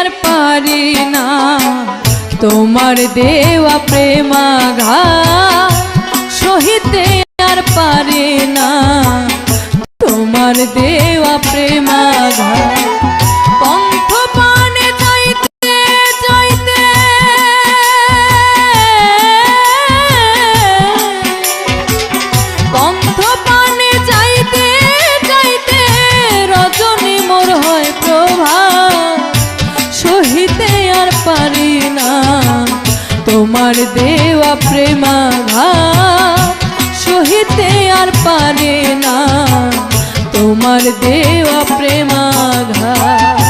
আর পারি না তোমার দেওয়া প্রেমাঘাত সহিতে আর পারি না তোমার দেওয়া প্রেমাঘাত পন্থ পানে যাইতে যাইতে পন্থ পানে যাইতে যাইতে রজনী মোর হয় প্রভাত সহিতে আর পারি না তোমার দেওয়া প্রেমাঘাত সহিতে আর পারি না তোমার দেওয়া প্রেমাঘাত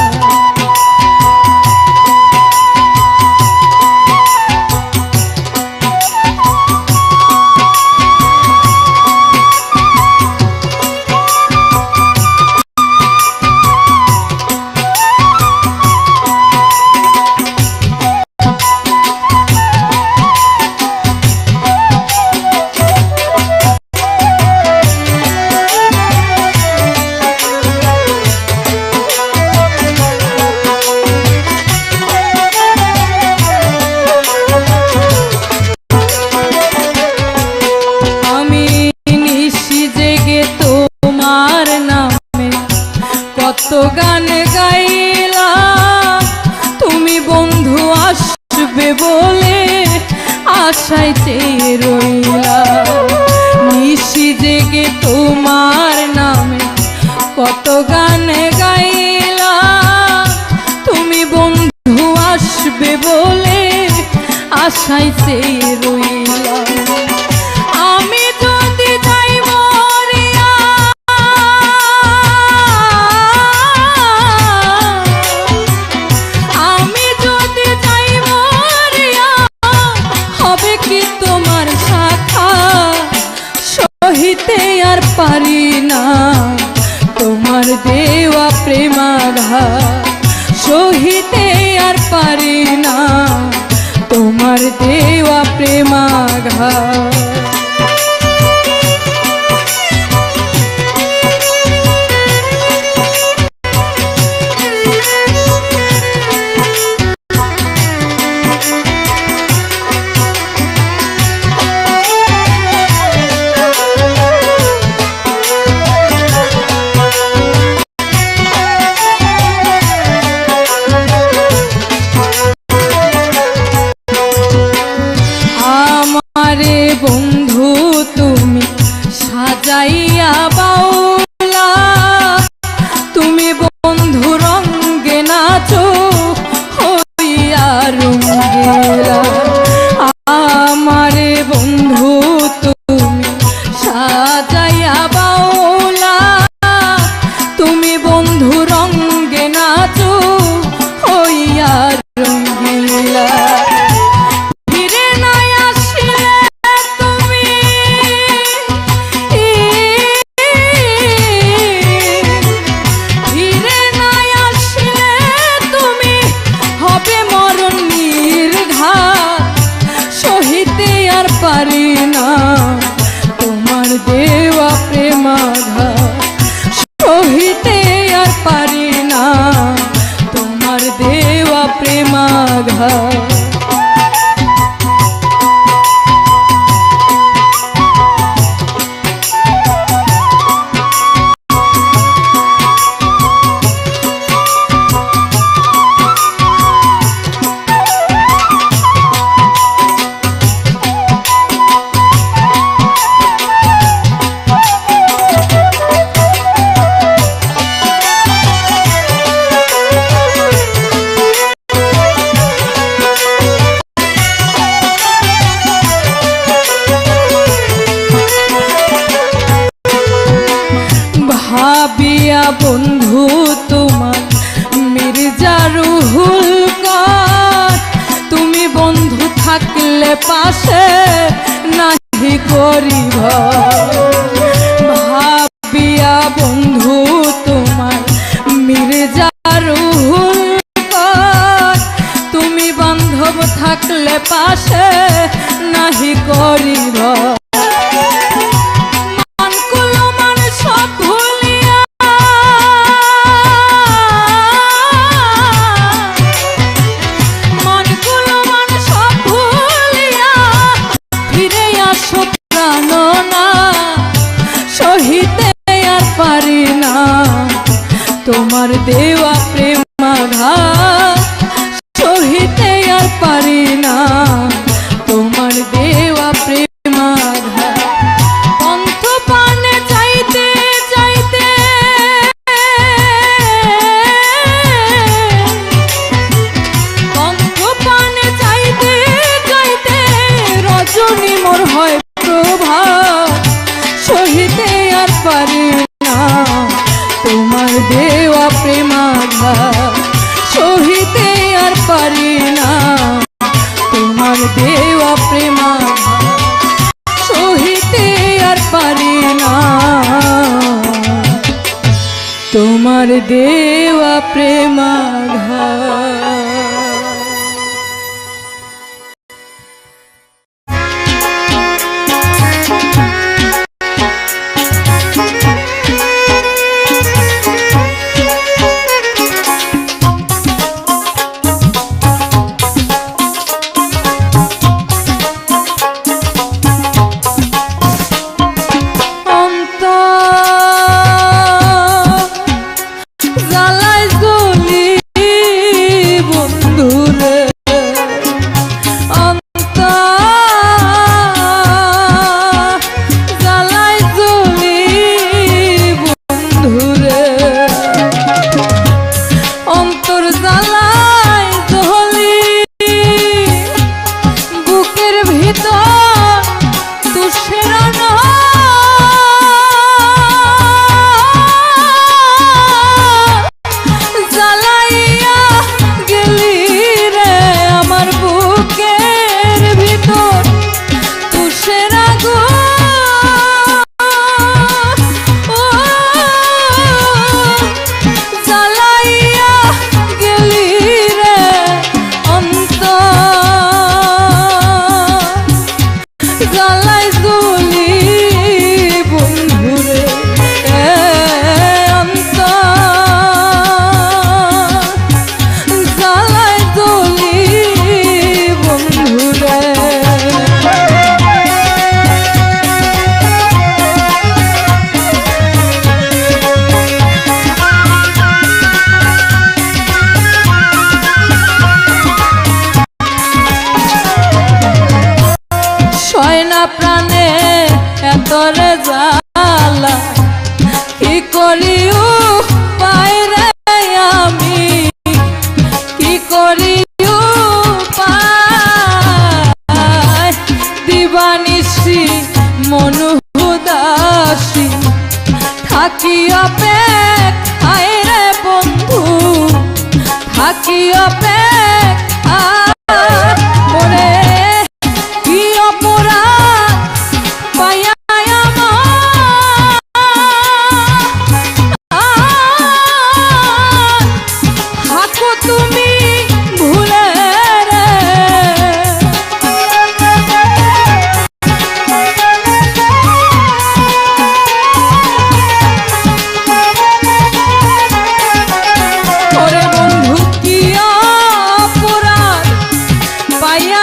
কত গান গাইলাম তুমি বন্ধু আসবে বলে আশায় চেয়ে রইলাম নিশি জেগে তোমার নামে কত গান গাইলাম তুমি বন্ধু আসবে বলে আশায় চেয়ে রইলাম আমি যদি যাই মরিয়া আমি যদি যাই মরিয়া হবে কি তোমার শাখা সহিতে আর পারি না তোমার দেওয়া প্রেমাঘাত সহিতে আর পারি না তোমার দেওয়া প্রেমাঘাত বন্ধু তুমি সাজাইয়া বাউলা তুমি বন্ধু রঙ্গে নাচো হইয়া রঙ্গেলা আমারে বন্ধু তুমি সাজাইয়া বাউলা তুমি বন্ধু রঙ্গে নাচো হইয়া রঙ্গেলা পারি না তোমার দেওয়া প্রেমাঘাত সহিতে আর পারি না তোমার দেওয়া প্রেমাঘাত ভাবিয়া বন্ধু তোমার মির্জা রুহুল কর তুমি বন্ধু থাকলে পাশে নাহি করিব ভাবিয়া বন্ধু তোমার মির্জা রুহুল কর তুমি বান্ধব থাকলে পাশে নাহি করিব তোমার দেওয়া প্রেমাঘাত সহিতে আর পারি না, তোমার দেওয়া প্রেমাঘাত। পন্থ পানে চাইতে চাইতে পন্থ পানে চাইতে চাইতে রজনী মোর হয় প্রভাত, সহিতে আর পারি না, তোমার দেওয়া প্রেমাঘাত সহিতে আর পারি না, তোমার দেওয়া প্রেমাঘাত সহিতে আর পারি না, তোমার দেওয়া প্রেমাঘাত। প্রাণে এতরে জ্বালা কি করিও পাইরে আমি, কি করিও পাই দিবানিশি মনু উদাসী থাকি অপেক্ষায় রে বন্ধু, থাকি অপেক্ষায় মনে কি অপরাধ পাইয়া থাকো তুমি ভুলে রে, ওরে বন্ধু কি অপরাধ পাইয়া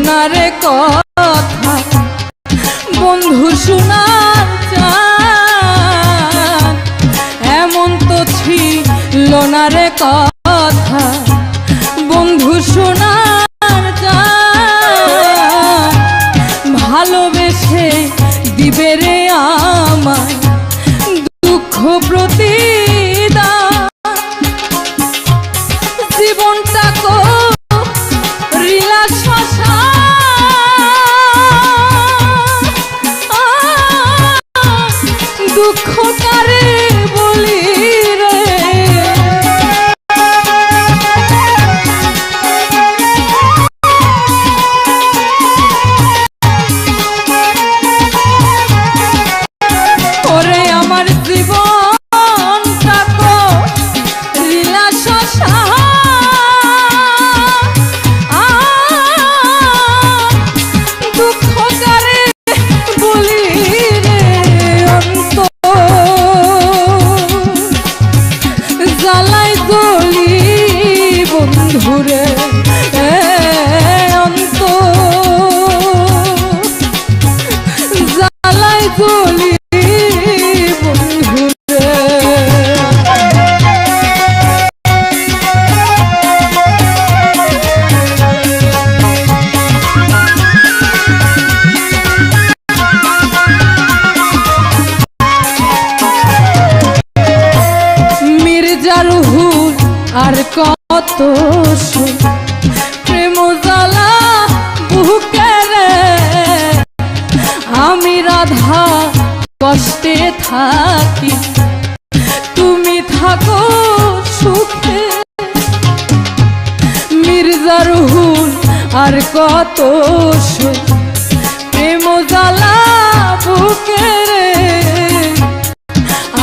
না রে কথা বন্ধু শোনার চান, এমন তো ছিল না রে কথা বন্ধু শোনার চান, ভালোবেসে দিবে রে আমায় দুঃখ প্রতিদান, জীবনটা দুঃখ কারে বলি রে, আর কত প্রেম জ্বালা বুকে রে আমি রাধা কষ্টে থাকি তুমি থাকো সুখে মির্জা রুহুল আর কত প্রেম জ্বালা বুকে রে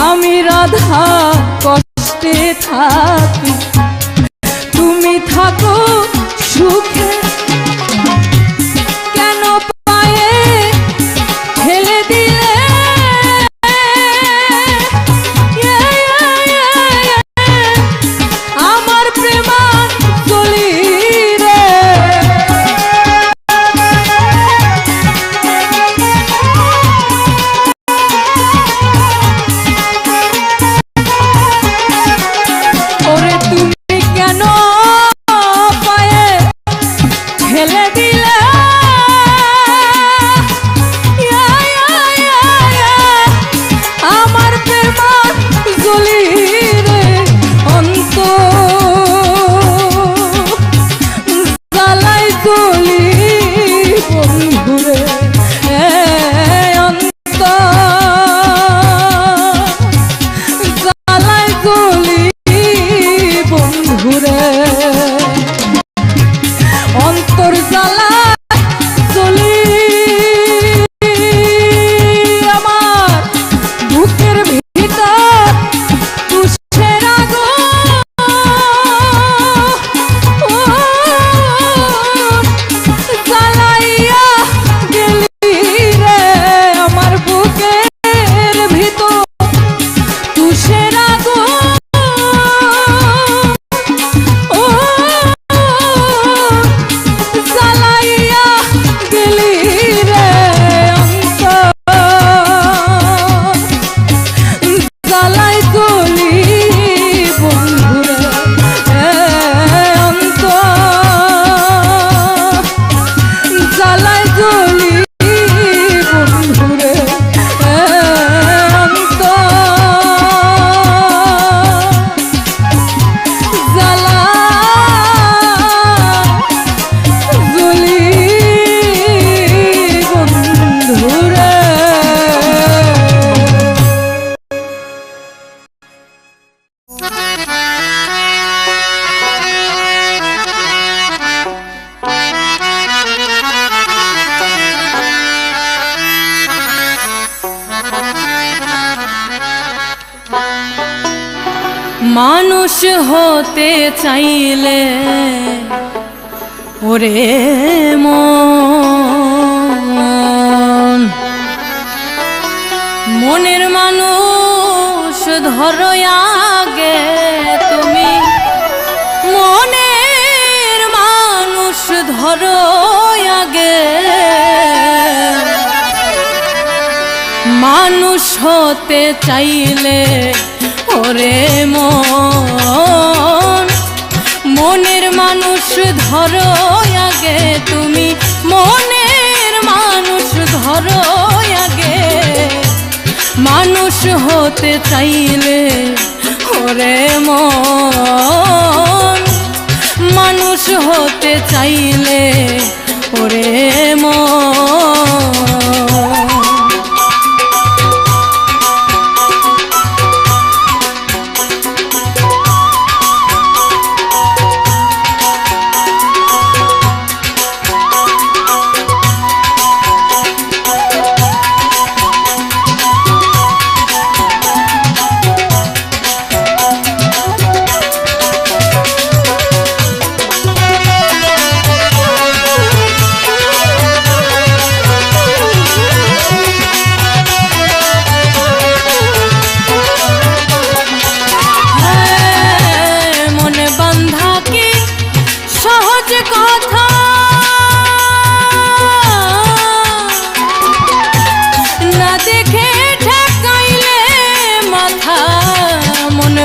আমি রাধা কষ্টে থাকি তুমি থাকো সুখে কেন পায়ে ফেলে দিলে আমার প্রেমাঞ্জলি রে ওরে তুমি কেন পায়ে ফেলে দিলে আমার প্রেমাঞ্জলি রে অন্ত জ্বালাই জ্বলি বন্ধুরে অন্ত জ্বালাই জ্বলি বন্ধুরে অন্তর জ্বালা জ্বলি আমার বুকের ভিতর তুষের আগুন জ্বালাইয়া গেলি রে আমার বুকের ভিতর তুষের আগুন জ্বালাইয়া গেলি রে জ্বালাই গলি বন্ধুরে অন্ত জ্বালাই গলি বন্ধুরে অন্ত জ্বালা গলি বন্ধুরে মানুষ হতে চাইলে ওরে মন মনের মানুষ ধরো আগে তুমি মনের মানুষ ধরো আগে মানুষ হতে চাইলে ওরে মন মনের মানুষ ধরো আগে তুমি মনের মানুষ ধরো আগে মানুষ হতে চাইলে ওরে মন মানুষ হতে চাইলে ওরে মন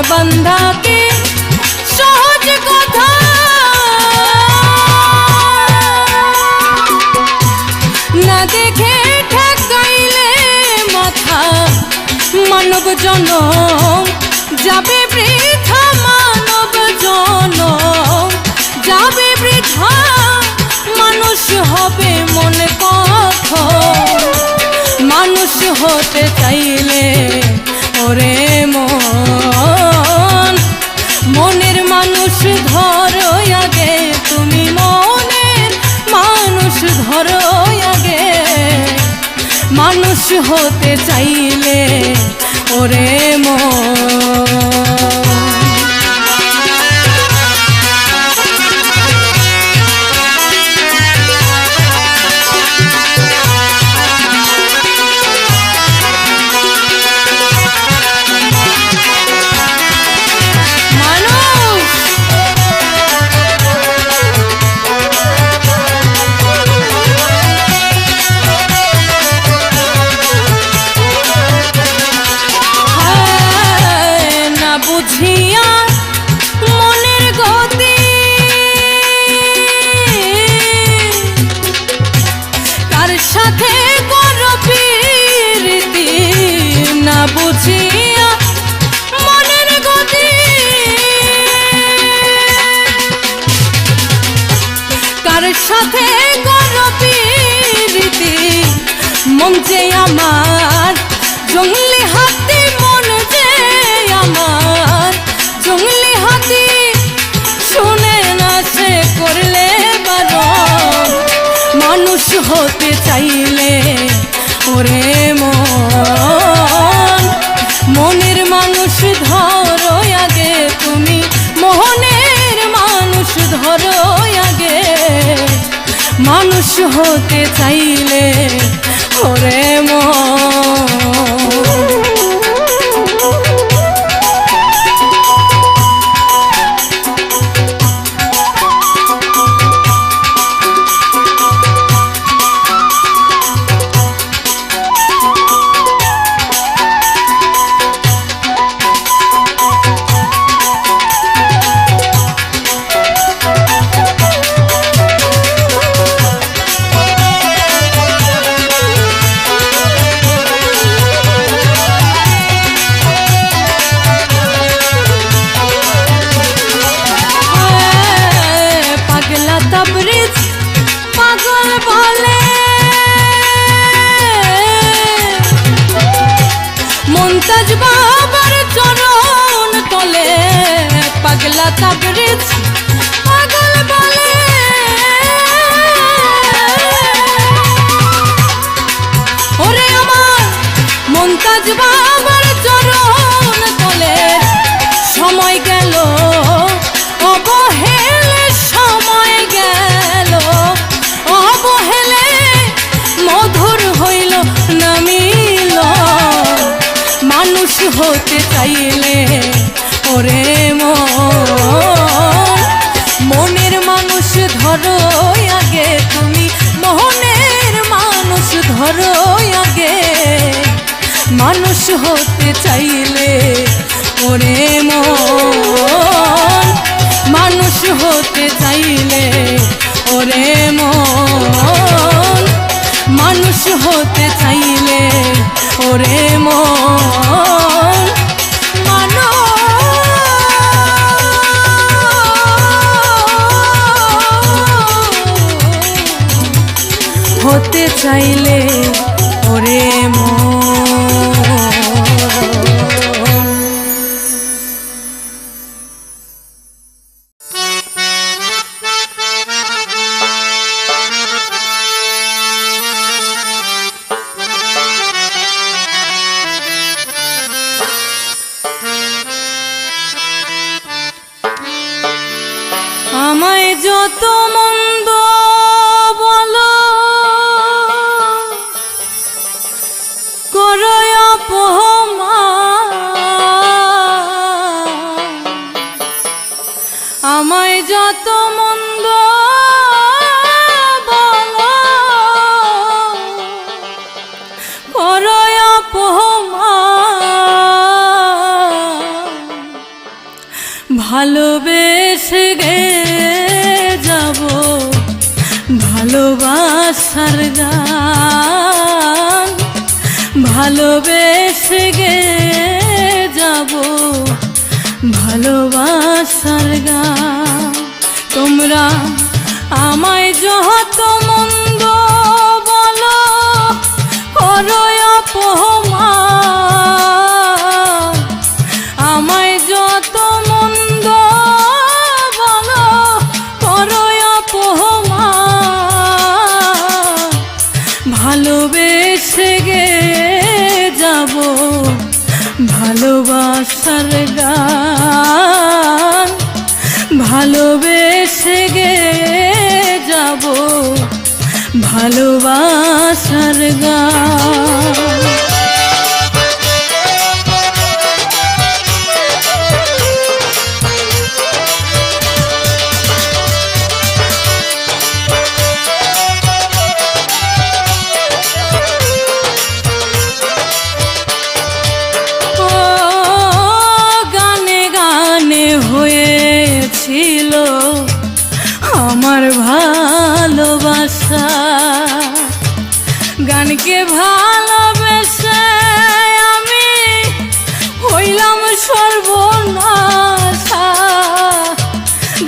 बंधा की सहज कथा ना देखे ठकाइले माथा मानव जनम जाबे बृथा मानव जनम কথা মানুষ হবে মনে কখন, মানুষ হতে চাইলে ওরে মন, মনের মানুষ ধরো আগে, তুমি মনের মানুষ ধরো আগে, মানুষ হতে চাইলে ওরে মন। সাথে করবি রীতি, মন যে আমার জঙ্গলি হাতি, মন যে আমার জঙ্গলি হাতি, শুনে না সে করলে বারণ, মানুষ হতে চাইলে ওরে মন, মনের মানুষ ধরো আগে, তুমি মোহনের মানুষ ধরো আগে, মানুষ হতে চাইলে ওরে মন। মুমতাজ বাবার চরণ তলে পাগলা তাবরিজ পাগল বলে, ওরে আমার মুমতাজ বাবার চরণ তলে, সময় গেল অবহেলে, সময় গেল অবহেলে, মধুর হইল নামিল, মানুষ হতে চাইলে ওরে মন, মনের মানুষ ধরো আগে, তুমি মোহনের মানুষ ধরো আগে, মানুষ হতে চাইলে ওরে মন, মানুষ হতে চাইলে ওরে মন, মানুষ হতে চাইলে ওরে মন, হতে চাইলে ওরে মন। আমায় যত মন্দ বলো করো অপমান, আমায় যত মন্দ বলো করো অপমান, ভালোবেসে গে যাব ভালোবাসার গান, ভালোবেসে গে যাব ভালোবাসার গান, তোমরা আমায় যত মন্দ বলো করো অপমান, আমায় যত মন্দ বলো করো অপমান, ভালোবেসে গে যাব ভালোবাসার গান, ভালোবেসে গে যাব ভালোবাসার গান। হয়েছিল আমার ভালোবাসা, গানকে ভালোবেসে আমি হইলাম সর্বনাশা।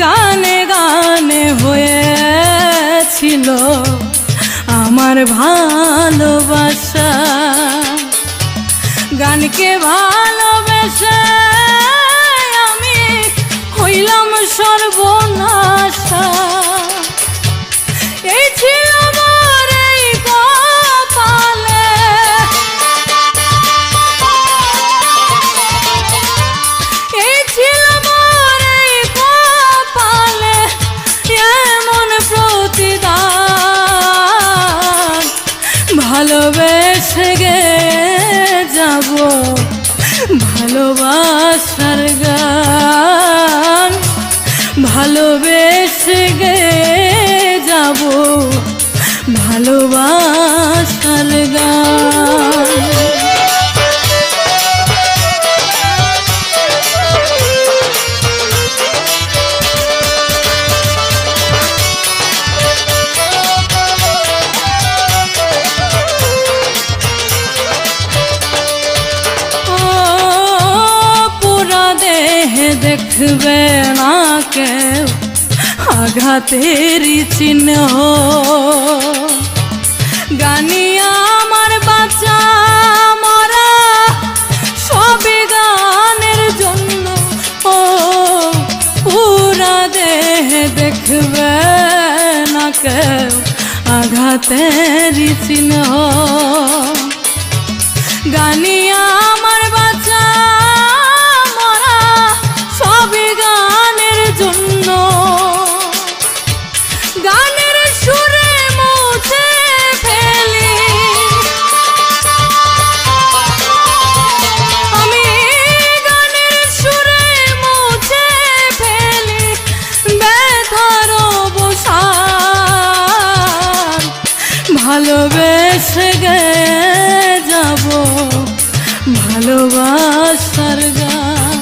গানে গানে হয়েছিল আমার ভালোবাসা, গানকে ভালোবেসে হইলাম সর্বনাশা। এই ছিল আমার এই কপালে, এই ছিল আমার এই কপালে এমন প্রতিদান, ভালোবেসে গে যাব ভালোবাসার গান, ভালোবেসে গে যাব ভালোবাসার গান। দেখবে না কেউ আঘাতের চিহ্ন, গানি আমার বাঁচা মরা সবে গানের জন্য। ও পুরা দেহ দেখবে না কেউ আঘাতের চিহ্ন, গানি আমার বাঁচা সবে গানের জন্য। গানের সুরে মুছে ফেলি আমি, গানের সুরে মুছে ফেলি ব্যথার অবসান, ভালোবেসে গে যাব ভালোবাসার গান,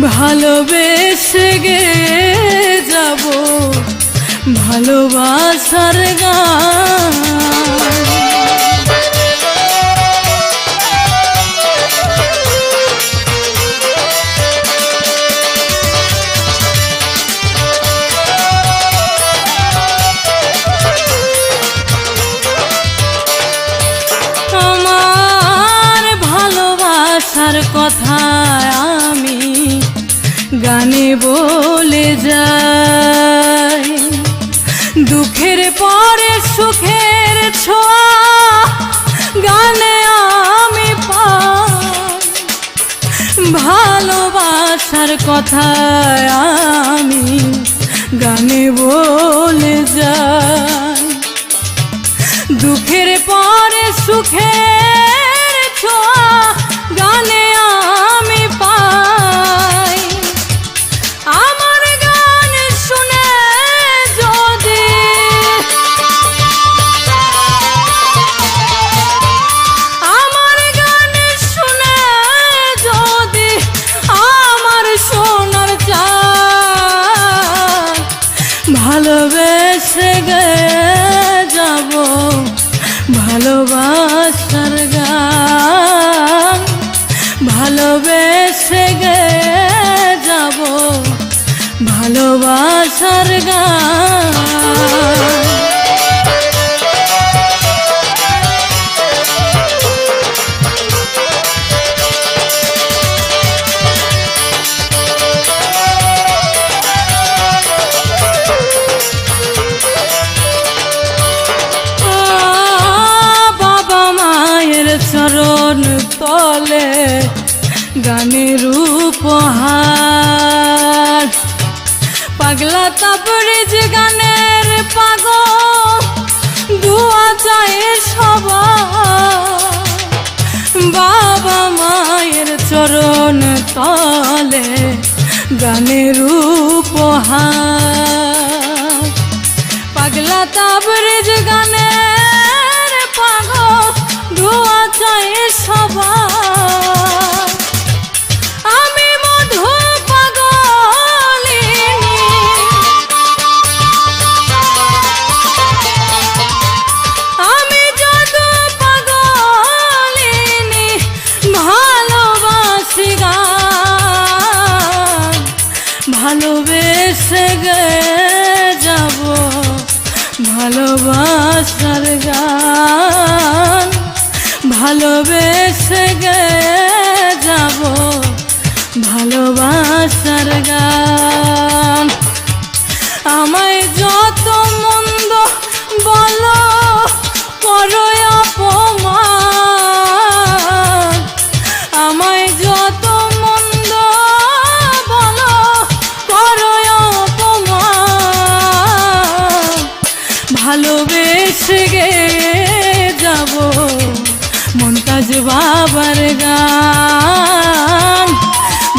ভালোবেসে গে যাব ভালোবাসার গান। আমার ভালোবাসার কথা আমি গানে বলে যাই, দুঃখের পরে সুখের ছোঁয়া গানে আমি পাই, ভালোবাসার কথা আমি গানে বলে যাই, দুঃখের পরে সুখের ছোঁয়া গানে আমি পাই। আমার গান শুনে যদি আমার গান শুনে যদি আমার সোনার চাঁদ, ভালোবেসে গে যাব ভালোবাসার গান, ভালোবেসে গে যাব ভালোবাসার গান। বাবা মায়ের চরণ তলে গানের উপহার, পাগলা তাবরেজ গানের পাগল দুয়া চায় সবার। বাবা মায়ের চরণ তলে গানের উপহার, পাগলা তাবরেজ গানের পাগল দুয়া চায় সবার। আমি মধু পাগলিনী, আমি যদু পাগলিনী, ভালোবাসি গান। ভালোবেসে গে যাব ভালোবাসার গান, ভালোবেসে গে যাব ভালোবাসার গান। আমায় যত মন্দ বলো করো অপমান, আমায় যত মন্দ বলো করো অপমান। ভালোবেসে গে যাব মমতাজ বাবার গান,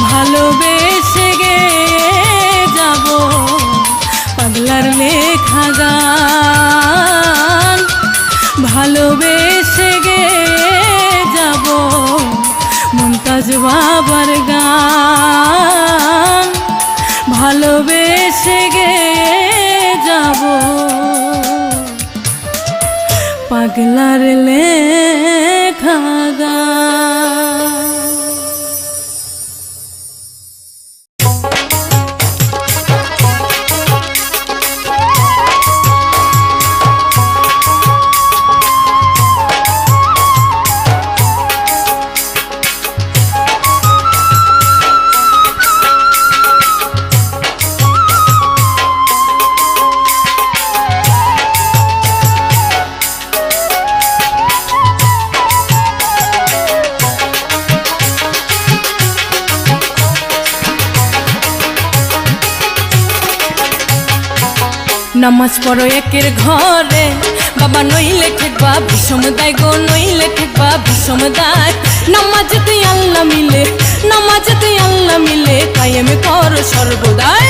ভালোবেসে গে যাব পাগলার লেখা গান। ভালোবেসে গে যাব মমতাজ বাবার গান, ভালোবেসে গে যাব পাগলার লেখা গান। নামাজ পড়ো একের ঘরে বাবা, নইলে ঠেকবা বিষম দায় গো, নইলে ঠেকবা বিষম দায়। নামাজতে আল্লাহ মিলে, নামাজতে আল্লাহ মিলে, কায়েম করো সর্বদাই।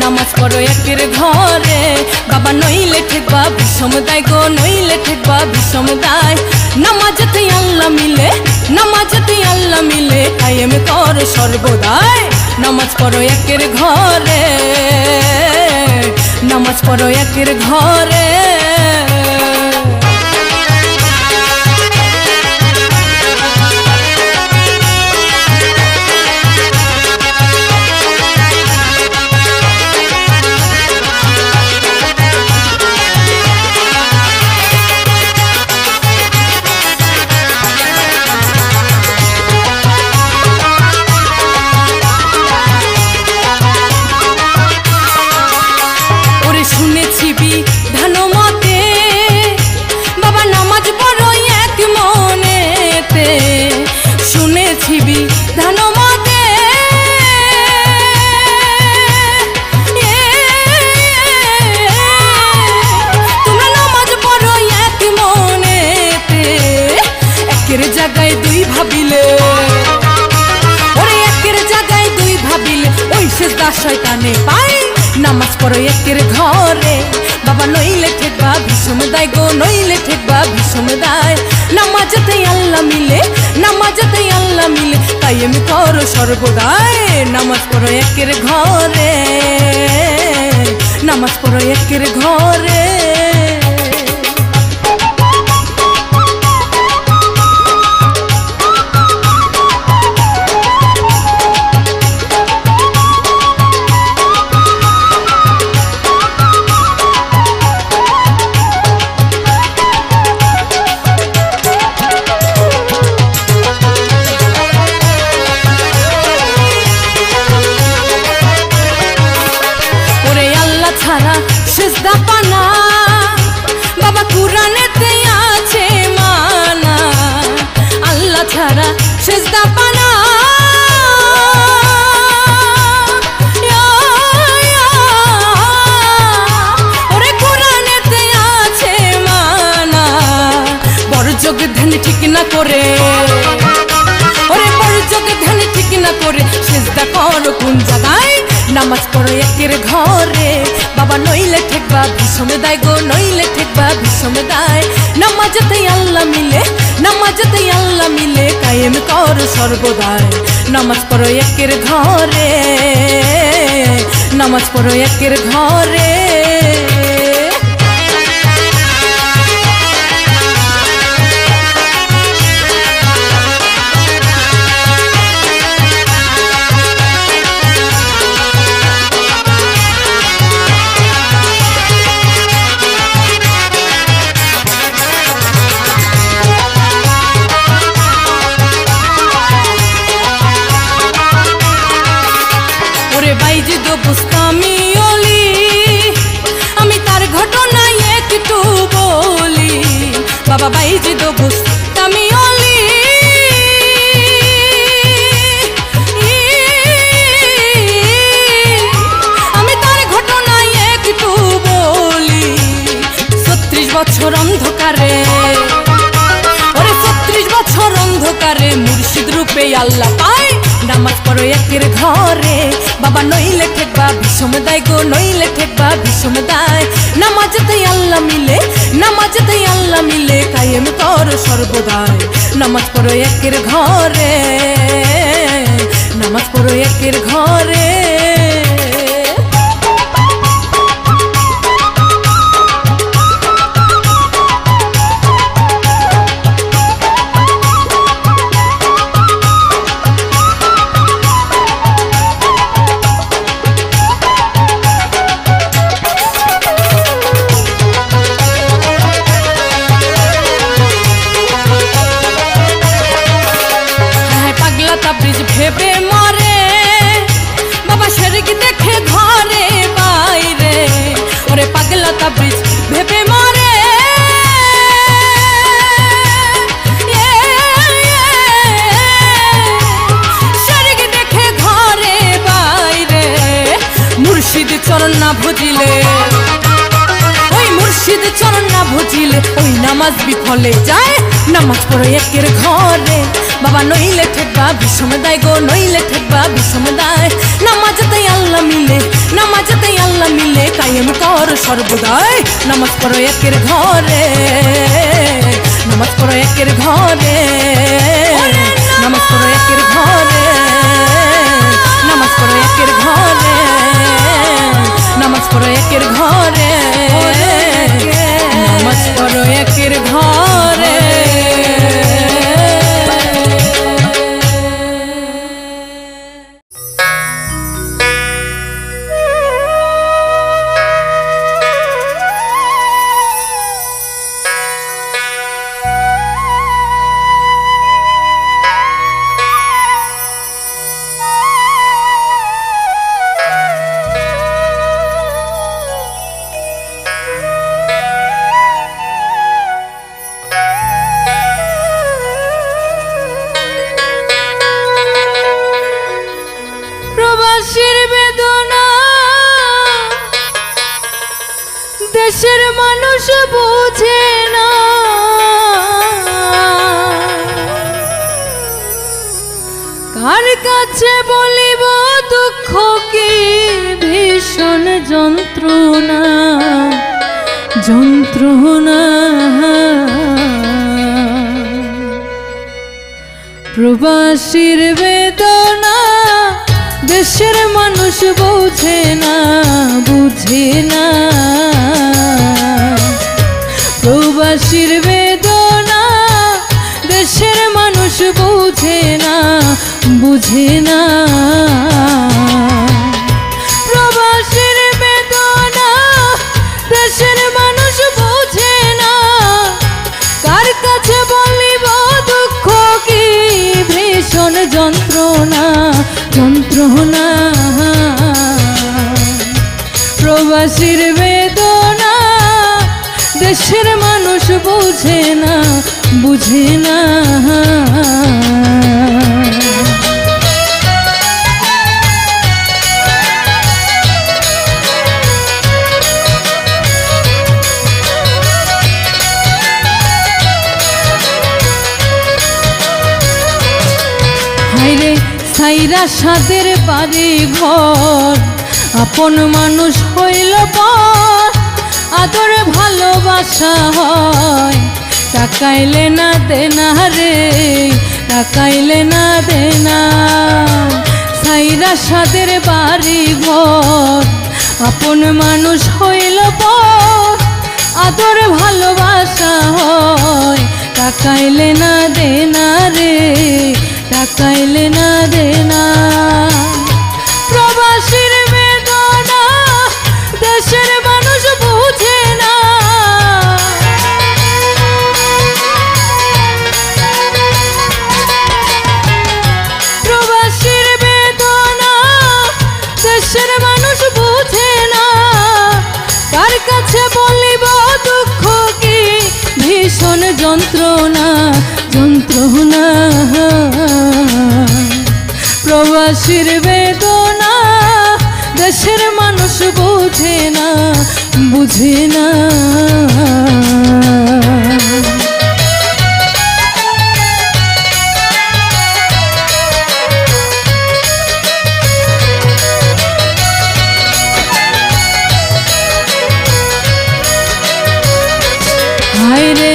নামাজ পড়ো একের ঘরে বাবা, নইলে ঠেকবা বিষম দায় গো, নইলে ঠেকবা বিষম দায়। নামাজতে আল্লাহ মিলে, নামাজতে আল্লাহ মিলে, কায়েম করো সর্বদাই। নামাজ পড়ো একের ঘরে, নামাজ পড়ো একের ঘরে। শয়তানে পায় নামাজ পড়ো একের ঘরে বাবা, নইলে ঠেকবা ভীষণ দায় গো, নইলে ঠেকবা ভীষণ দায়। নামাজতে আল্লাহ মিলে, নামাজতে আল্লাহ মিলে, তাই আমি করো সর্বদাই। নামাজ পড়ো একের ঘরে, নামাজ পড়ো একের ঘরে। সেজদা পানা ওরে কোরআনেতে আছে মানা বড় যোগ ধ্যান ঠিক না করে ওরে বড় যোগ ধ্যান ঠিক না করে সেজদা করো কোন জায়গায় নামাজ পড়ো একের ঘরে বাবা নইলে ঠেকবা বিষম দায় গো নইলে ঠেকবা বিষম দায় নামাজতে আল্লাহ মিলে নামাজতে আল্লাহ মিলে কায়েম কর সর্বদায় নামাজ পড়ো একের ঘরে নামাজ পড়ো একের ঘরে বাইজিদ বুস্তামি অলি আমি তার ঘটনায় একটু বলি বাবা বাইজিদ বুস্তামি অলি আমি তার ঘটনায় একটু বলি 36 বছর অন্ধকারে ওরে 36 বছর অন্ধকারে মুর্শিদ রূপে আল্লাহ পায় নামাজ পড়ো একের ঘরে বাবা নইলে ঠেকবা বিষম দায় গো নইলে ঠেকবা বিষম দায় নামাজতে আল্লাহ মিলে নামাজতে আল্লাহ মিলে কায়েম কর সর্বদায় নামাজ পড়ো একের ঘরে নামাজ পড়ো একের ঘরে ভেবে মরে বাবা শরীক দেখে ঘরে বাইরে ওরে পাগলা তাবরিজ ভেবে মরে শরীক দেখে ঘরে বাইরে মুর্শিদ চরণ না ভজিলে ওই মুর্শিদ চরণ না ভজিলে ওই নামাজ বিফলে যায় নামাজ পড়ো একের ঘরে বাবা নইলে ঠেকবা বিষম দায় গো নইলে ঠেকবা বিষম দায় নামাজতে আল্লাহ মিলে নামাজতে আল্লাহ মিলে কায়েম কর সর্বদাই নামাজ পড়ো একের ঘরে নামাজ পড়ো একের ঘরে নামাজ পড়ো একের ঘরে নামাজ পড়ো একের ঘরে নামাজ পড়ো একের ঘরে নামাজ পড়ো একের ঘরে দেশের মানুষ বুঝে না কার কাছে বলিব দুঃখ কি ভীষণ যন্ত্রণা যন্ত্রণা প্রবাসীর বেদনা দেশের মানুষ বুঝে না বুঝে না প্রবাসীর বেদনা দেশের মানুষ বুঝে না বুঝে না প্রবাসীর বেদনা দেশের মানুষ বুঝে না কার কাছে বলিব দুঃখ কি ভীষণ যন্ত্রণা যন্ত্রণা প্রবাসীর বেদনা দেশের মানুষ বুঝে না বুঝে না সাইরা সাদের বাড়ি ঘর আপন মানুষ হইল পর আদরে ভালোবাসা হয় টাকাইলে না দেনা রে টাকাইলে না দেনা সাইরা সাদের বাড়ি ঘর আপন মানুষ হইল পর আদর ভালোবাসা হয় টাকাইলে না দেনা রে টাকাইলে না দেনা প্রবাসীর বেদনা দেশের মানুষ বুঝে না প্রবাসীর বেদনা দেশের মানুষ বুঝে না কার কাছে বলিব দুঃখ কি ভীষণ যন্ত্রণা যন্ত্রণা প্রবাসীর বেদনা দেশের মানুষ বুঝে না বুঝে না হায়রে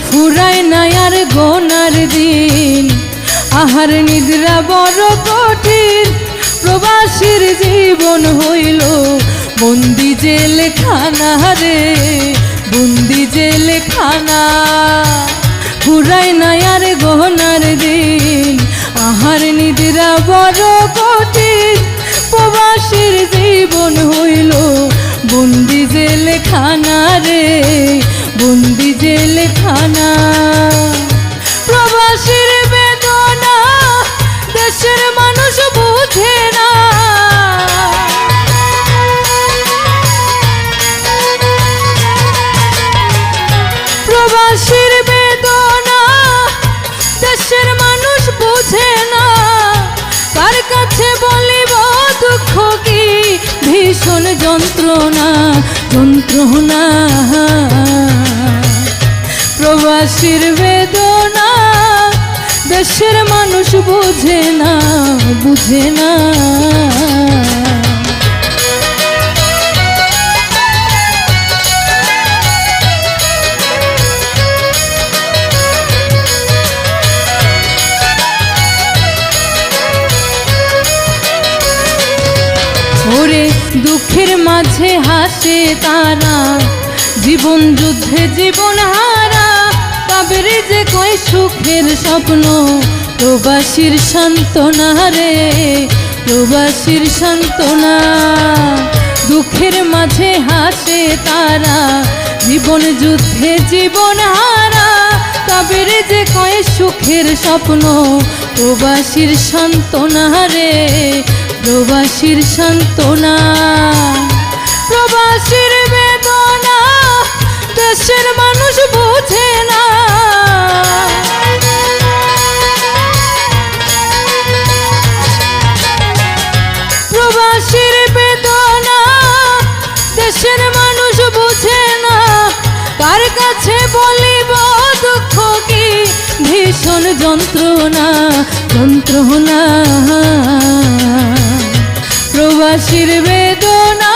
ফুরায় না আর গোনার দিন আহার নিদ্রা বড় কঠিন প্রবাসীর জীবন হইল বন্দি জেলখানা রে বন্দি জেলখানা ফুরায় না আর গোনার দিন আহার নিদ্রা বড় কঠিন প্রবাসীর জীবন হইল বন্দি জেলখানা রে বন্দি জেলখানা প্রবাসীর বেদনা দেশের মানুষ বুঝে না প্রবাসীর বেদনা দেশের মানুষ বুঝে না কার কাছে বলিব দুঃখ কি ভীষণ যন্ত্রণা যন্ত্রণা প্রবাসীর বেদনা দেশের মানুষ বুঝে না বুঝে না ওরে দুঃখের মাঝে হাসে তারা জীবন যুদ্ধে জীবন হারা তাদের যে কয় সুখের স্বপ্ন প্রবাসীর সান্ত্বনা রে প্রবাসীর সান্ত্বনা দুঃখের মাঝে হাসে তারা জীবন যুদ্ধে জীবন হারা তাদের যে কয় সুখের স্বপ্ন প্রবাসীর সান্ত্বনা রে প্রবাসীর সান্ত্বনা প্রবাসীর বেদনা দেশের মানুষ বুঝে না প্রবাসীর বেদনা দেশের মানুষ বুঝে না কার কাছে বলিব দুঃখ কি ভীষণ যন্ত্রণা যন্ত্রণা প্রবাসীর বেদনা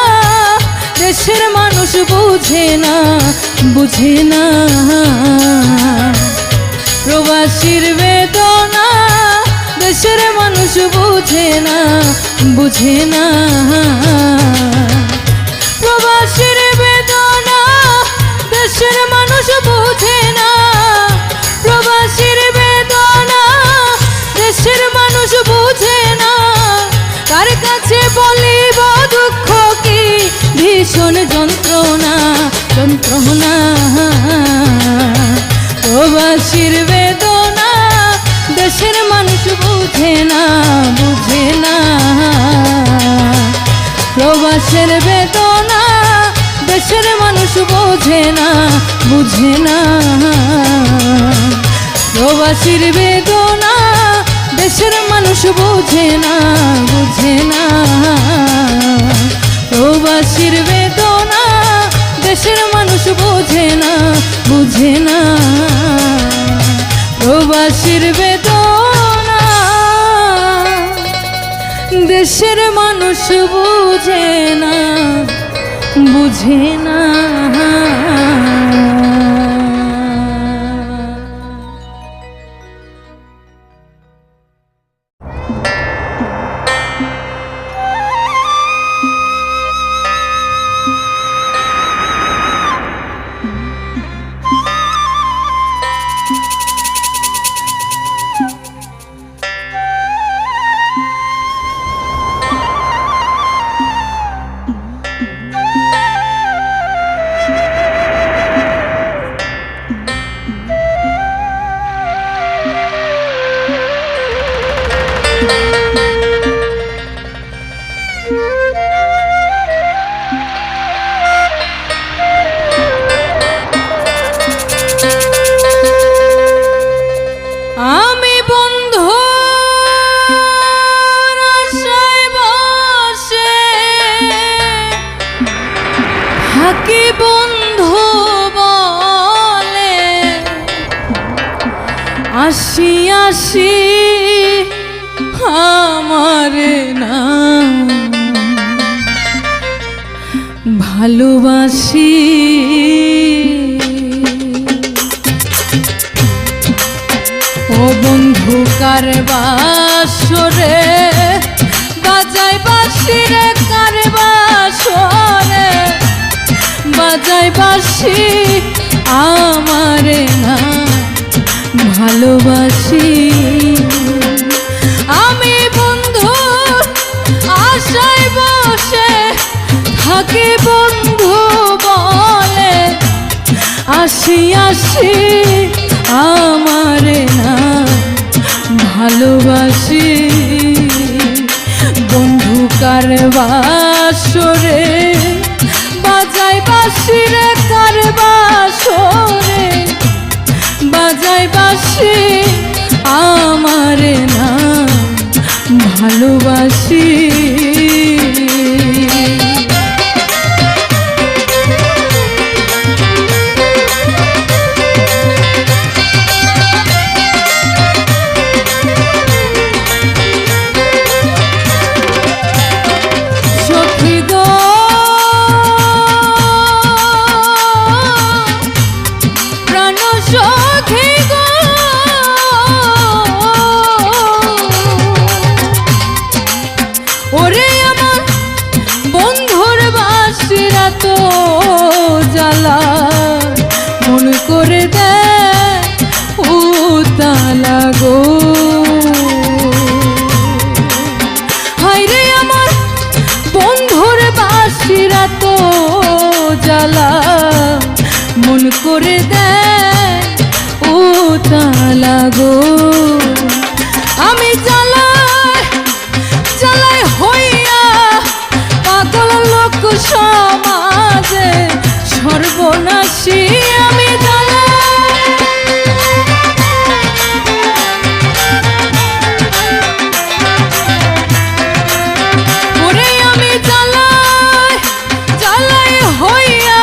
দেশের মানুষ বুঝে না বুঝে না প্রবাসীর বেদনা দেশের মানুষ বুঝে না বুঝে না প্রবাসীর বেদনা দেশের মানুষ বুঝে না প্রবাসীর বেদনা দেশের মানুষ বুঝে না কার কাছে বলিব দুঃখ কি ভীষণ যন্ত্রণা যন্ত্রণা প্রবাসীর বেদনা দেশের মানুষ বুঝে না বুঝে না প্রবাসের বেদনা দেশের মানুষ বুঝে না বুঝে না প্রবাসীর বেদনা দেশের মানুষ বুঝে না বুঝে না প্রবাসীর বেদনা দেশের মানুষ বুঝে না বুঝে না প্রবাসীর বেদনা দেশের মানুষ বুঝে না, বুঝে না। আসি আসি আমার না ভালোবাসি, ও বন্ধু কার বাসরে বাজাই বাঁশি রে, কার বাসরে বাজাই বাঁশি আমারে না ভালোবাসি। আমি বন্ধু আশায় বসে থাকি, বন্ধু বলে আসি আসি আমারে না ভালোবাসি। বন্ধু কার বাসরে বাজাই বাঁশি রে, কার বাসরে বাজাই বাঁশি আমারে না ভালোবাসি। ওরে আমার বন্ধুর বাঁশিরা তো জ্বালা, মন করে দেয় উতালা গো। হায় রে আমার বন্ধুর বাঁশিরা তো জ্বালা, মন করে দেয় উতালা গো। আমি জ্বালায় জ্বালায় হইয়া পাগল লোক সমাজে সর্বনাশী। আমি ওরে আমি জ্বালায় জ্বালায় হইয়া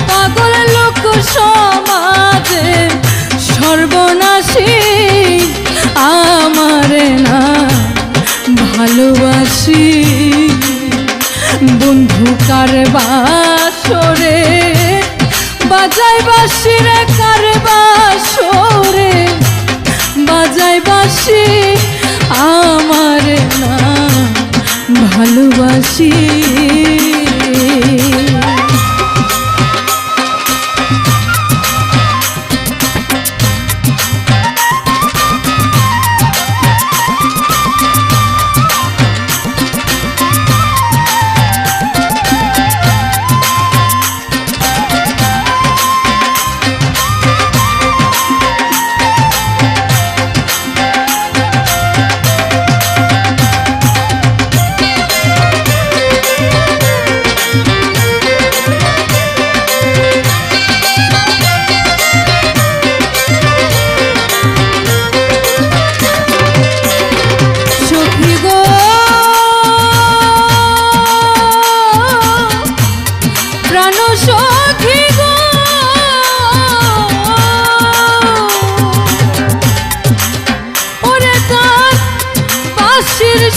পাগল লোক সমাজে সর্বনাশী আমারে না ভালোবাসি। বন্ধু কার বাসরে বাজাই বাঁশি রে, কার বাসরে বাজাই বাঁশি আমারে না ভালোবাসি।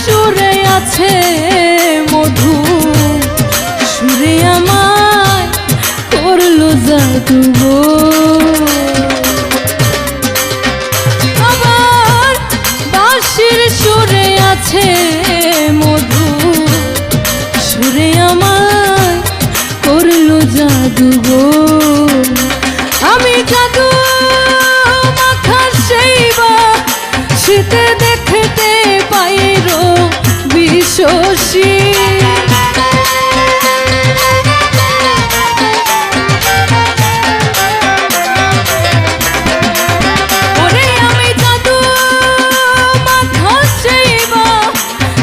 সুরে আছে মধু, সুরে আমায় করলো জাদু গো। আবার বাঁশির সুরে আছে মধু, সুরে আমায় করলো জাদু গো। আমি জাদু মাখা সেই শীতে দেখতে পাইর বিশ্বসী। ওরে আমি জাদু মাখা সেই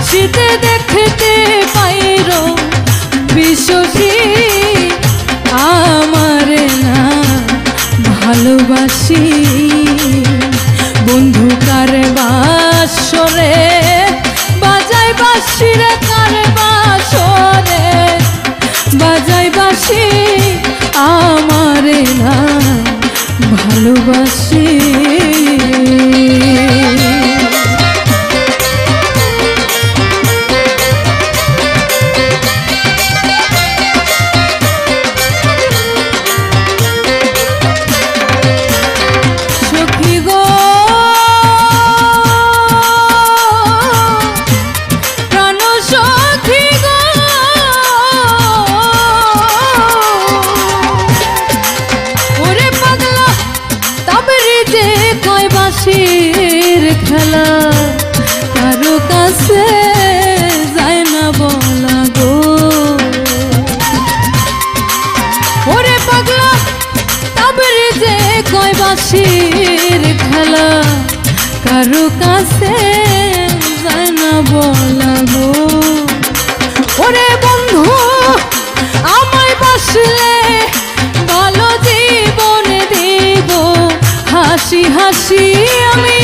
শীতে দেখতে পাইর বিশ্বসী। আমারে না ভালোবাসি বন্ধু কার বাসরে বাজাই বাঁশি রে, কার বাসরে বাজাই বাঁশি। আমারে না ভালোবাসি। খেলা কারো কাছে যায় না বলা গো। ওরে পাগলা তাবরে যে কয় বাঁশির খেলা কারো কাছে যায় না বলা গো। ওরে বন্ধু আমায় বাসলে ভালো জীবন দিব হাসি হাসি আমি।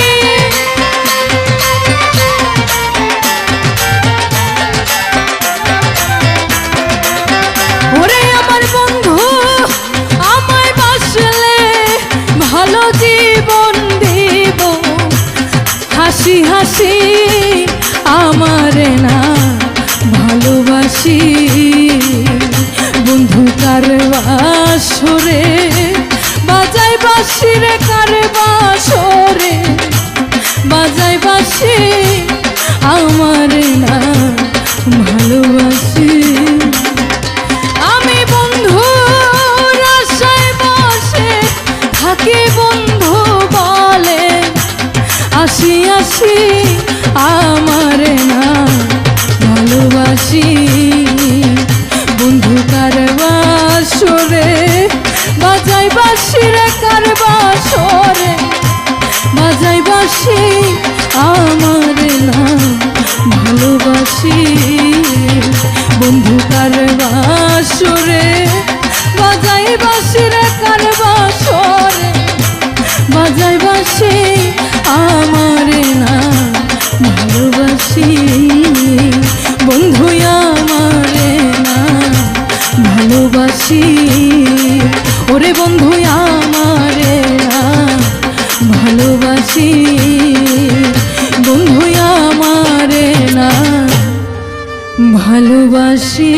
ওরে আমার বন্ধু আমায় বাসলে ভালো জীবন দিব হাসি হাসি। আমারে না ভালোবাসি বন্ধু কার বাসরে বাজাই বাঁশি রে, কার বাসরে বাজাই বাঁশি। আমারে না ভালোবাসি। আমি বন্ধু আশায় বসে থাকি বন্ধু বলে আসি আসি। আমারে না ভালোবাসি বন্ধু কার বাসরে বাজাই বাঁশি রে, কার বাসরে বাজাই বাঁশি। আমারে না ভালোবাসি বন্ধু কার বাসরে বাজাই বাঁশি রে, কার বাসরে বাজাই বাঁশি। আমারে না ভালোবাসি বন্ধু আমারে না ভালোবাসি। ওরে বন্ধু আমারে না ভালোবাসি বন্ধু আমারে না ভালোবাসি।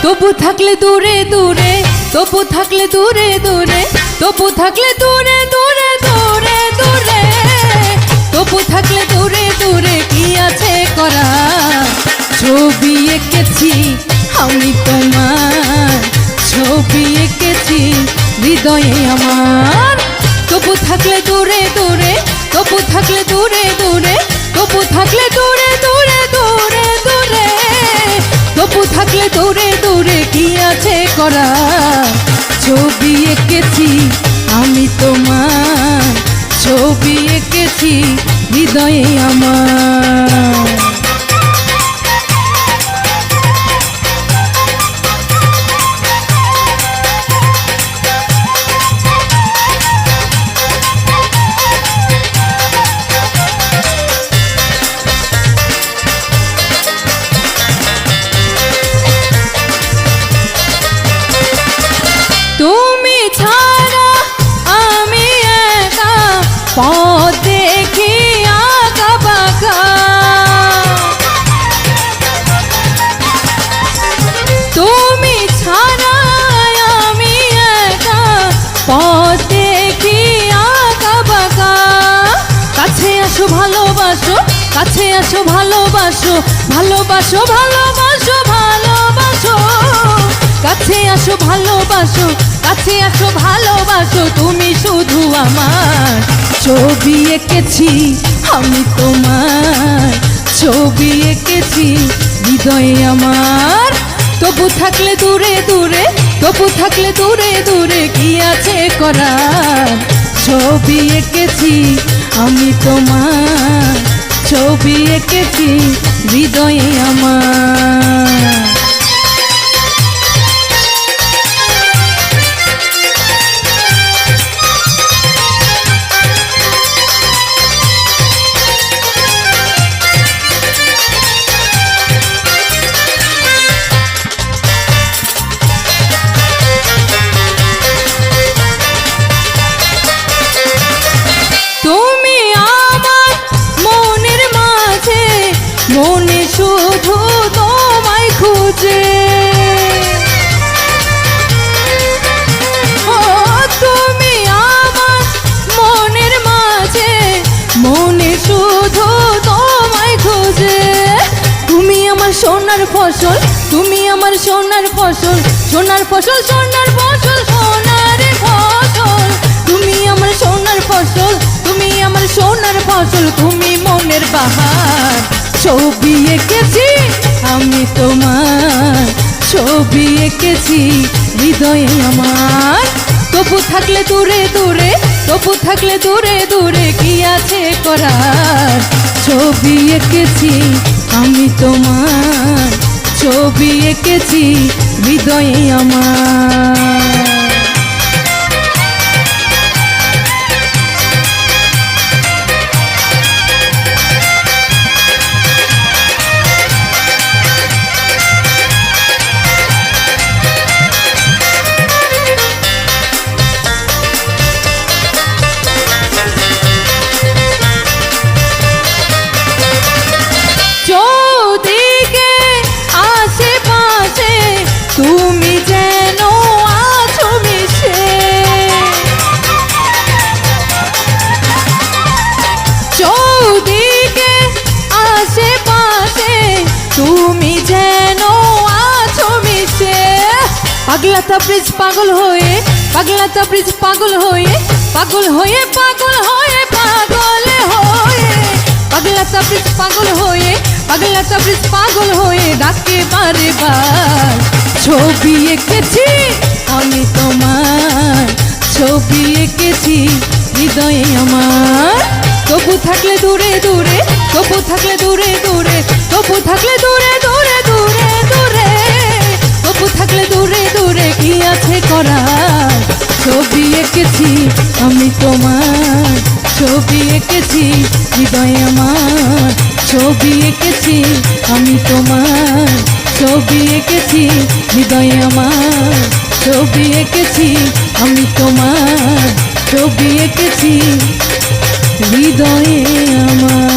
তবু থাকলে দূরে দূরে, তবু থাকলে দূরে দূরে, তবু থাকলে দূরে দূরে দূরে দূরে, তবু থাকলে দূরে দূরে কি আছে করা। ছবি এঁকেছি আমি তোমার, ছবি এঁকেছি হৃদয়ে আমার। তবু থাকলে দূরে দূরে, তবু থাকলে দূরে দূরে, তবু থাকলে দূরে দূরে দূরে দূরে, তবু থাকলে দূরে দূরে কি আছে করা। ছবি এঁকেছি আমি তোমার, ছবি এঁকেছি হৃদয়ে আমার। পথ দেখি আঁকা বাঁকা, তুমি ছাড়া আমি একা, পথ দেখি আঁকা বাঁকা। কাছে আসো ভালোবাসো, কাছে আসো ভালোবাসো, ভালোবাসো ভালোবাসো ভালোবাসো, কাছে আসো ভালোবাসো, কাছে আসো ভালোবাসো। তুমি শুধু আমার, ছবি এঁকেছি আমি তোমার, ছবি এঁকেছি হৃদয়ে আমার। তবু থাকলে দূরে দূরে, তবু থাকলে দূরে দূরে, কি আছে করার? ছবি এঁকেছি আমি তোমার, ছবি এঁকেছি হৃদয়ে আমার। মনে শুধু তোমায় খুঁজে, ও তুমি আমার মনের মাঝে, মনে শুধু তোমায় খুঁজে। তুমি আমার সোনার ফসল, তুমি আমার সোনার ফসল, সোনার ফসল সোনার ফসল সোনার ফসল, তুমি আমার সোনার ফসল, তুমি আমার সোনার ফসল, তুমি মনের বাহার। ছবি এঁকেছি আমি তোমার, ছবি এঁকেছি হৃদয়ে আমার। তবু থাকলে দূরে দূরে, তবু থাকলে দূরে দূরে, কি আছে করার? ছবি এঁকেছি আমি তোমার, ছবি এঁকেছি হৃদয়ে আমার। চৌদিকে আশেপাশে তুমি যেন আছো মিশে, চৌদিকে আশেপাশে তুমি যেন আছো মিশে। পাগলা তাবরিজ পাগল হয়ে, পাগলা তাবরিজ পাগল হয়ে, পাগল হয়ে পাগল হয়ে পাগল হয়ে, পাগলা তাবরিজ পাগল হয়ে, পাগলা তাবরিজ পাগল হয়ে ডাকে বারে বার। ছবি এঁকেছি আমি তোমার, ছবি এঁকেছি হৃদয়ে আমার। তবু থাকলে দূরে দূরে, তবু থাকলে দূরে দূরে, তবু থাকলে দূরে দূরে দূরে দূরে, তবু থাকলে দূরে দূরে, কি আছে করার? ছবি এঁকেছি আমি তোমার, ছবি এঁকেছি হৃদয়ে আমার। ছবি এঁকেছি আমি তোমার, ছবি এঁকেছি হৃদয়ে আমার। ছবি এঁকেছি আমি তোমার, ছবি এঁকেছি হৃদয়ে আমার।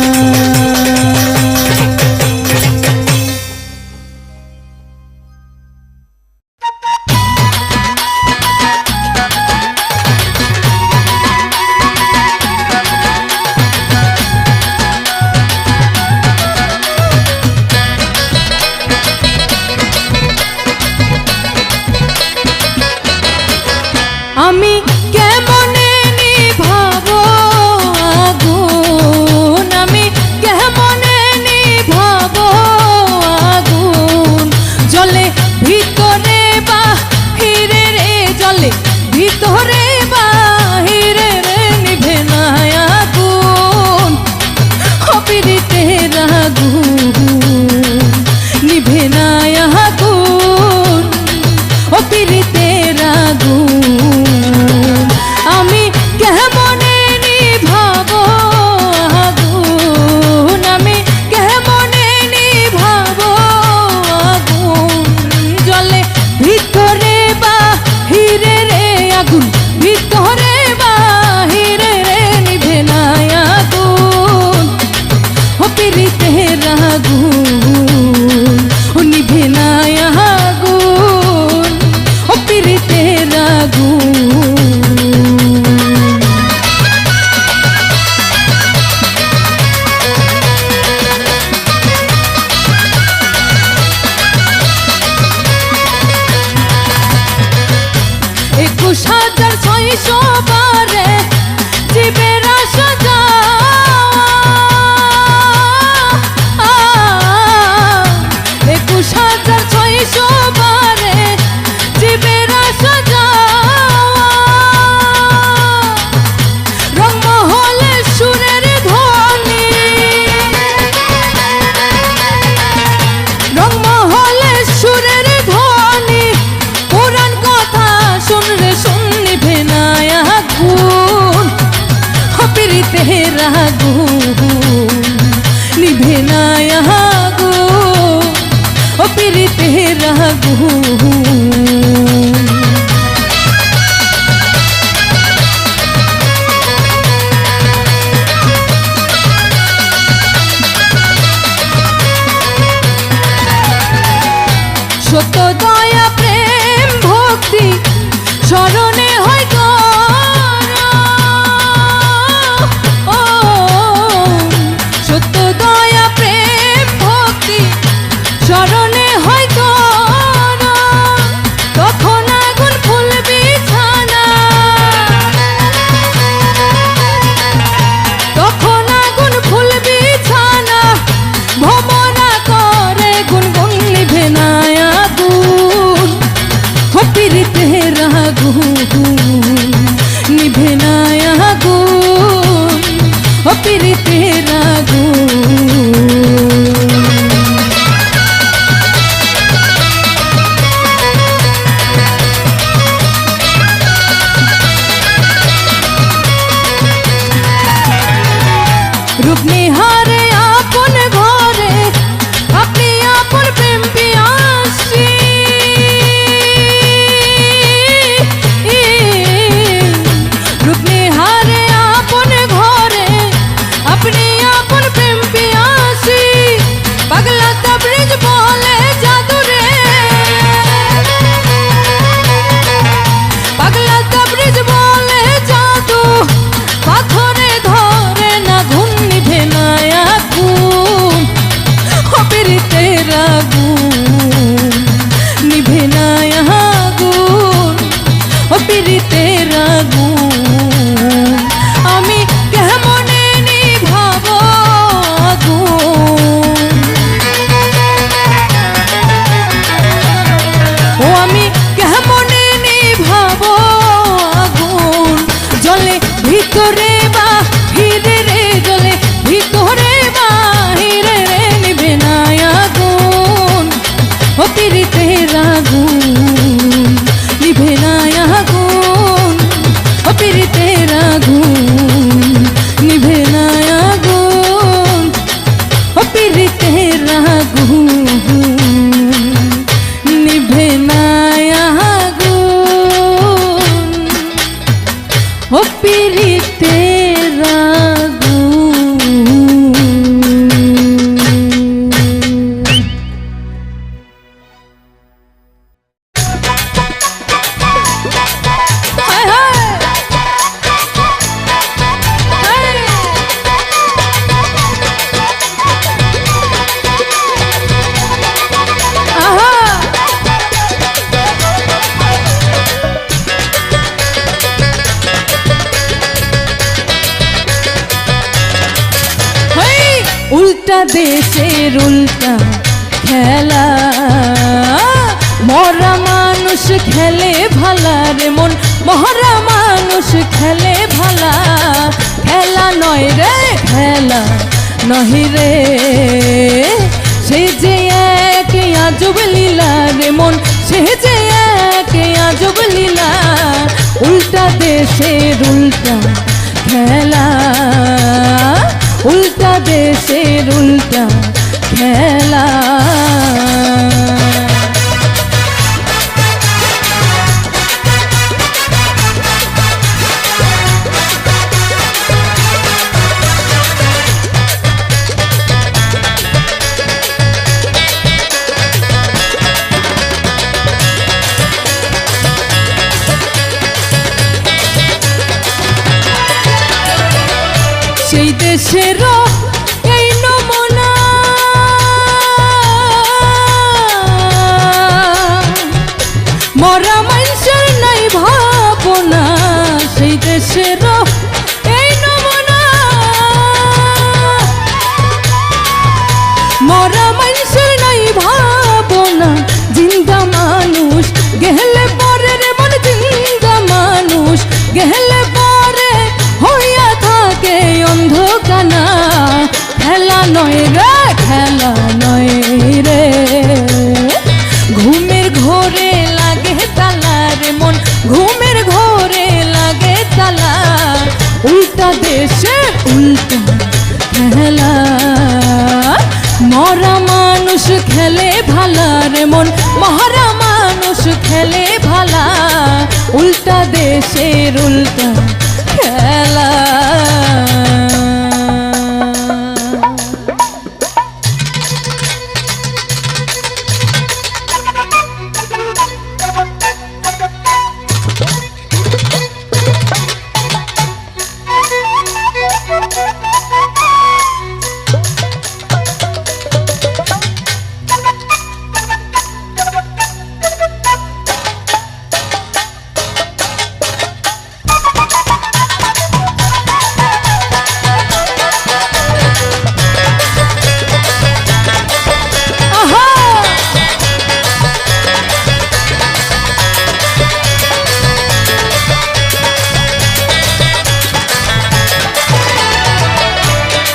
আমি কেমনে নিভাবো আগুন, পিরিতের আগুন নিভে না আগুন ও পিরিতের আগুন সত্য দয়া প্রেম ভক্তি স্মরণে হয় সত্য দয়া প্রেম ভক্তি স্মরণে হয় তখন আগুন ফুল বিছানা তখন আগুন ফুল বিছানা ভমরা করে গুনগুন নিভে না আগুন ও পিরিতের আগুন নিভে না আগুন ও পিরিতের আগুন রূপ নিহারে আপন ঘরে আপনি আপন প্রেম পিয়াসী রূপ নিহারে আপন ঘরে আপনি আপন প্রেম পিয়াসী পাগলা তাবরিজ বলে জাদুরে পাগলা তাবরিজ বলে জাদু পাথরে ধরে না ঘুম নিভে না আগুন ও পিরিতের আগুন নিভে না আগুন ও পিরিতের আগুন আমি কেমনে নিভাবো আগুন ও আমি কেমনে নিভাবো আগুন জলে ভিতরে বাহিরে রে জলে ভিতরে বাহিরে রে নিভে না আগুন ও পিরিতের আগুন নিভে না আগুন ও পিরিতের আগুন নিভে না আগুন ও পিরিতের আগুন নিভে না আগুন ও পিরিতের আগুন হায় হায় হায় আহা উল্টা দেশের উল্টা খেলা মরা মানুষ খেলে ভালা রে মন মরা মানুষ খেলে ভালা খেলা নয় রে খেলা নহি রে সে যে এক আজব লীলা রে মন সে যে এক আজব লীলা উল্টা দেশের উল্টা খেলা উল্টা দেশের উল্টা খেলা সেই দেশেরও এই নমুনা মরা মানুষের নাই ভাবনা সেই দেশেরও এই নমুনা মরা মানুষের নাই ভাবনা জিন্দা মানুষ গেলে পরে রে মন জিন্দা মানুষ গেলে পরে হইয়া থাকে অন্ধকানা খেলা নয় রে খেলা নয় রে ঘুমের ঘোরে লাগে তালা রে মন ঘুমের ঘোরে লাগে তালা উল্টা দেশে উল্টা খেলা। মরা মানুষ খেলে ভালা রে মন, মহারা মানুষ খেলে ভালা, উল্টা দেশের উল্টা খেলা।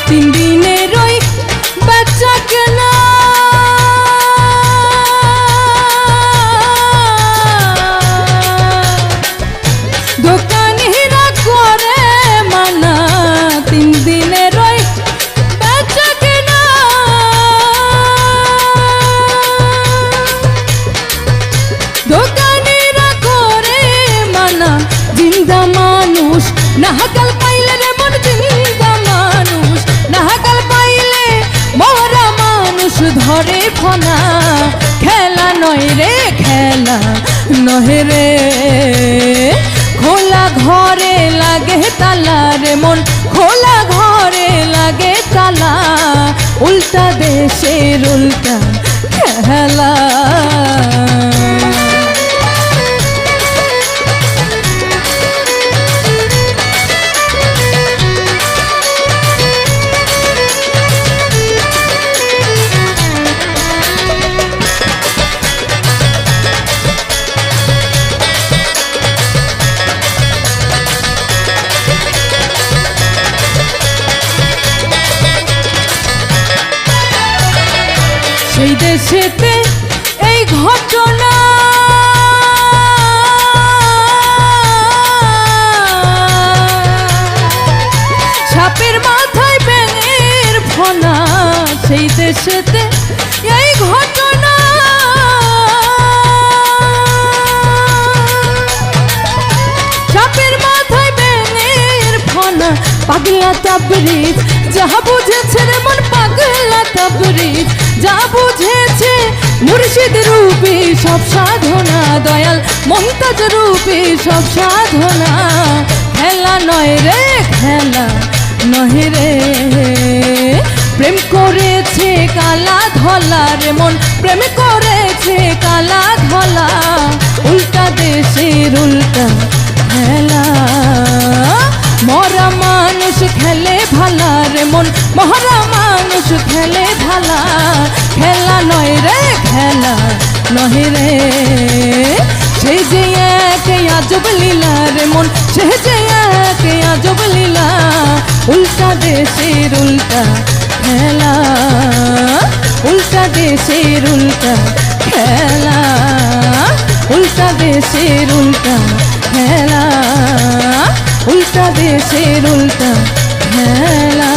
তিন দিনের ওই বাচ্চা কেনা, দোকানিরা করে মানা, তিন দিনের ওই বাচ্চা কেনা, দোকানিরা করে মানা, জিন্দা মানুষ নাহাকাল পাইলে রে মন, জিন্দা মানুষ নাহাকাল পাইলে মরা মানুষ ধরে ফনা। খেলা নয় রে খেলা নহে রে, খোলা ঘরে লাগে তালা রে মন, খোলা ঘরে লাগে তালা, উল্টা দেশের উল্টা খেলা। সেই দেশেতে এই ঘটনা, সাপের মাথায় ব্যাঙের ফনা, সেই দেশেতে এই ঘটনা, সাপের মাথায় ব্যাঙের ফনা। পাগলা তাবরিজ যাহা বুঝেছে রে মন, পাগলা তাবরিজ যা বুঝেছে, মুর্শিদ রূপী সব সাধনা, দয়াল মমতাজ রূপী সব সাধনা। খেলা নয় রে খেলা নহে রে, প্রেম করেছে কালা ধলা রে মন, প্রেম করেছে কালা ধলা, উল্টা দেশের উল্টা খেলা। মরা মানুষ খেলে ভালা রে মন, মহারা মানুষ খেলে ভালা, খেলা নয় রে খেলা নহে রে। সেই যে এক আজব লীলা রে মন, সে যে এক আজব লীলা, উল্টা দেশের উল্টা খেলা, উল্টা দেশের উল্টা খেলা, উল্টা দেশের উল্টা খেলা, উল্টা দেশের উল্টা খেলা।